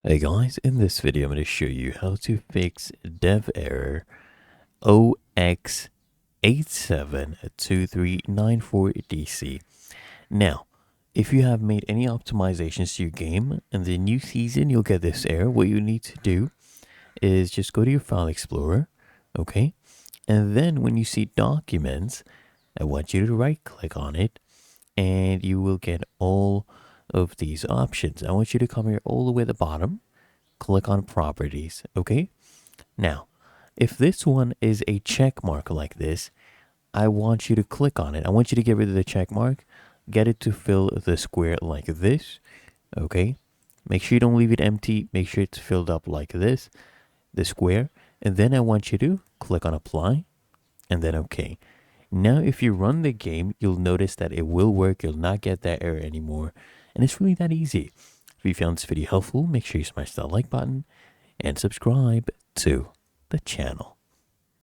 Hey guys, in this video I'm going to show you how to fix dev error 0x872394DC. Now, if you have made any optimizations to your game in the new season, you'll get this error. What you need to do is just go to your file explorer, okay? And then when you see documents, I want you to right click on it and you will get all of these options. I want you to come here all the way at the bottom. Click on properties, okay? Now, if this one is a check mark like this, I want you to click on it. I want you to get rid of the check mark, get it to fill the square like this, okay? Make sure you don't leave it empty. Make sure it's filled up like this, the square. And then I want you to click on apply and then okay. Now, if you run the game, you'll notice that it will work. You'll not get that error anymore. And it's really that easy. If you found this video helpful, make sure you smash that like button and subscribe to the channel.